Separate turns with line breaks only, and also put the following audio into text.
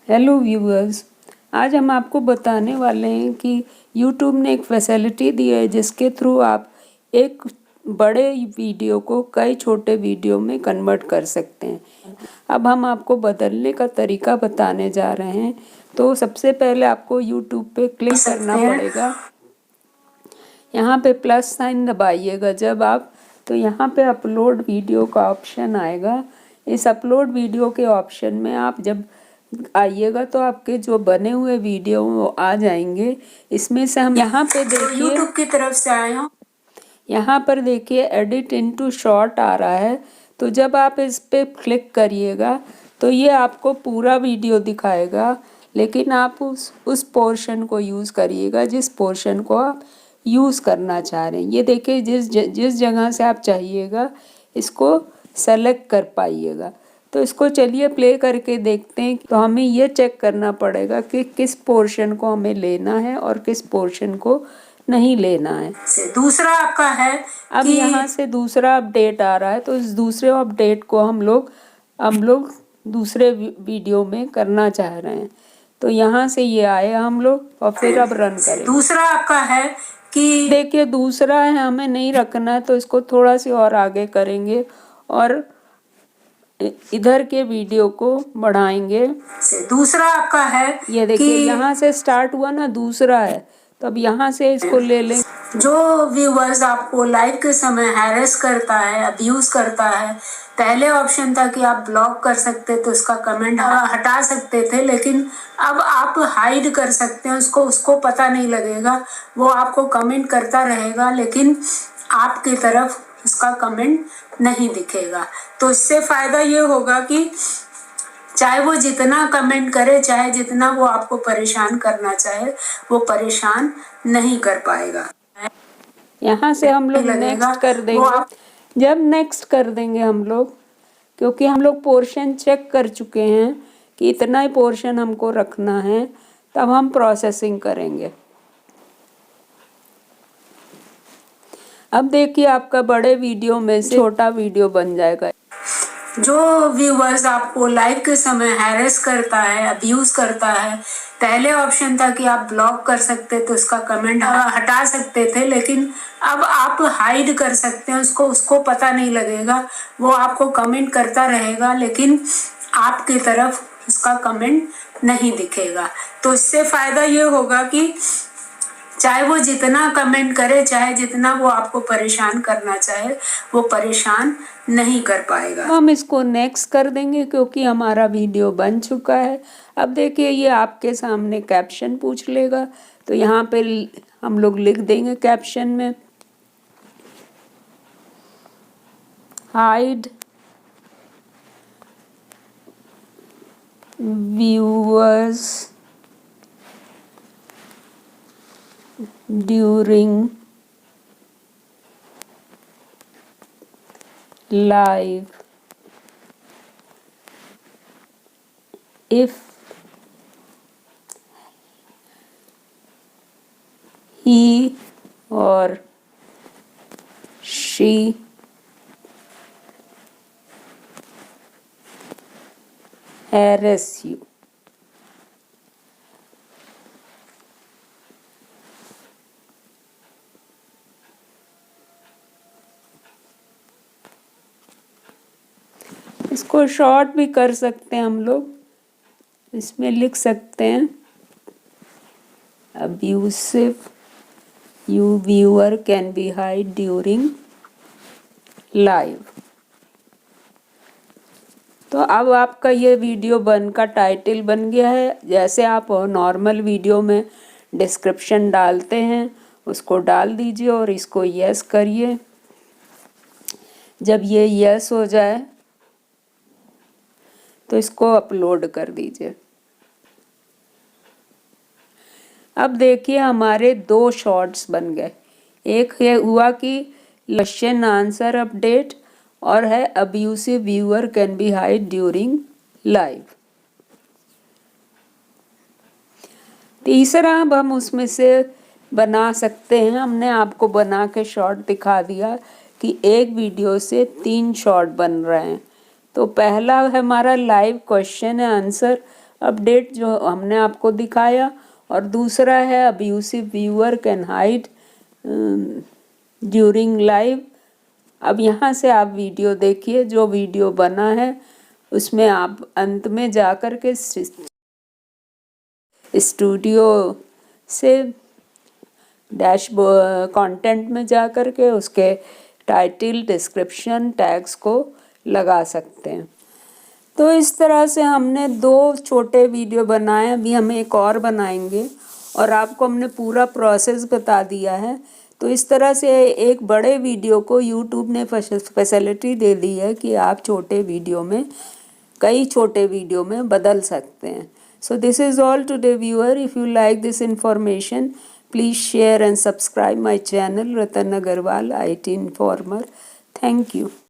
Hello viewers, आज हम आपको बताने वाले हैं कि YouTube ने एक फैसिलिटी दी है जिसके थ्रू आप एक बड़े वीडियो को कई छोटे वीडियो में कन्वर्ट कर सकते हैं। अब हम आपको बदलने का तरीका बताने जा रहे हैं। तो सबसे पहले आपको YouTube पे क्लिक करना पड़ेगा। यहाँ पे प्लस साइन दबाइएगा जब आप, तो यहाँ पे अपलोड वीडियो का ऑप्शन आएगा। इस अपलोड वीडियो के ऑप्शन में आप जब आइएगा तो आपके जो बने हुए वीडियो वो आ जाएंगे। इसमें से हम यहाँ पे देखिए,
यूट्यूब की तरफ से आए हो,
यहाँ पर देखिए एडिट इनटू शॉर्ट आ रहा है। तो जब आप इस पे क्लिक करिएगा तो ये आपको पूरा वीडियो दिखाएगा, लेकिन आप उस पोर्शन को यूज़ करिएगा जिस पोर्शन को आप यूज़ करना चाह रहे हैं। ये देखिए जिस जगह से आप चाहिएगा इसको सेलेक्ट कर पाइएगा। तो इसको चलिए प्ले करके देखते हैं। तो हमें ये चेक करना पड़ेगा कि किस पोर्शन को हमें लेना है और किस पोर्शन को नहीं लेना है।
दूसरा आपका है
अब यहाँ से दूसरा अपडेट आ रहा है, तो इस दूसरे अपडेट को हम लोग दूसरे वीडियो में करना चाह रहे हैं। तो यहाँ से ये आए हम लोग और फिर अब रन करें।
दूसरा आपका है कि
देखिए दूसरा है, हमें नहीं रखना है तो इसको थोड़ा सी और आगे करेंगे और इधर के वीडियो को बढ़ाएंगे।
दूसरा आपका है
ये देखिए यहाँ से स्टार्ट हुआ ना, दूसरा है। तो अब यहाँ से इसको ले लें।
जो व्यूवर्स आपको लाइव के समय हैरेस करता है, अब्यूज करता है, पहले ऑप्शन था कि आप ब्लॉक कर सकते थे, उसका कमेंट हटा सकते थे, लेकिन अब आप हाइड कर सकते हैं उसको पता नहीं लगेगा। वो आपको कमेंट करता रहेगा लेकिन आपकी तरफ उसका कमेंट नहीं दिखेगा। तो इससे फायदा ये होगा कि चाहे वो जितना कमेंट करे, चाहे जितना वो आपको परेशान करना चाहे, वो परेशान नहीं कर पाएगा।
यहाँ से हम लोग नेक्स्ट कर देंगे। जब नेक्स्ट कर देंगे हम लोग, क्योंकि हम लोग पोर्शन चेक कर चुके हैं कि इतना ही पोर्शन हमको रखना है, तब हम प्रोसेसिंग करेंगे। अब देखिए आपका बड़े वीडियो में से छोटा वीडियो बन जाएगा।
जो व्यूवर्स आपको लाइव के समय हैरेस करता है, अब्यूज करता है, पहले ऑप्शन था कि आप ब्लॉक कर सकते थे, उसका कमेंट हटा सकते थे, लेकिन अब आप हाइड कर सकते हैं उसको पता नहीं लगेगा। वो आपको कमेंट करता रहेगा लेकिन आपकी तरफ उसका कमेंट नहीं दिखेगा। तो इससे फायदा ये होगा कि चाहे वो जितना कमेंट करे, चाहे जितना वो आपको परेशान करना चाहे, वो परेशान नहीं कर पाएगा।
हम इसको नेक्स्ट कर देंगे क्योंकि हमारा वीडियो बन चुका है। अब देखिए ये आपके सामने कैप्शन पूछ लेगा, तो यहाँ पे हम लोग लिख देंगे कैप्शन में, hide viewers during live if he or she harass you. इसको शॉर्ट भी कर सकते हैं हम लोग, इसमें लिख सकते हैं abusive you viewer can be hide during live. तो अब आपका ये वीडियो का टाइटल बन गया है। जैसे आप नॉर्मल वीडियो में डिस्क्रिप्शन डालते हैं उसको डाल दीजिए और इसको यस करिए। जब ये यस हो जाए तो इसको अपलोड कर दीजिए। अब देखिए हमारे 2 शॉर्ट्स बन गए। एक ये हुआ कि क्वेश्चन आंसर अपडेट और है abusive viewer can be hide during live. तीसरा अब हम उसमें से बना सकते हैं। हमने आपको बना के शॉर्ट दिखा दिया कि एक वीडियो से 3 शॉर्ट बन रहे हैं। तो पहला हमारा लाइव क्वेश्चन है आंसर अपडेट जो हमने आपको दिखाया, और दूसरा है abusive viewer can hide during live. अब यहाँ से आप वीडियो देखिए, जो वीडियो बना है उसमें आप अंत में जाकर के स्टूडियो से डैशबोर्ड कंटेंट में जाकर के उसके टाइटल, डिस्क्रिप्शन, टैग्स को लगा सकते हैं। तो इस तरह से हमने 2 छोटे वीडियो बनाए, अभी हम एक और बनाएंगे और आपको हमने पूरा प्रोसेस बता दिया है। तो इस तरह से एक बड़े वीडियो को यूट्यूब ने फैसिलिटी दे दी है कि आप छोटे वीडियो में, कई छोटे वीडियो में बदल सकते हैं। So this is all today, viewer. If you like this information, please share and subscribe my channel Ratan Agarwal IT Informer. Thank you.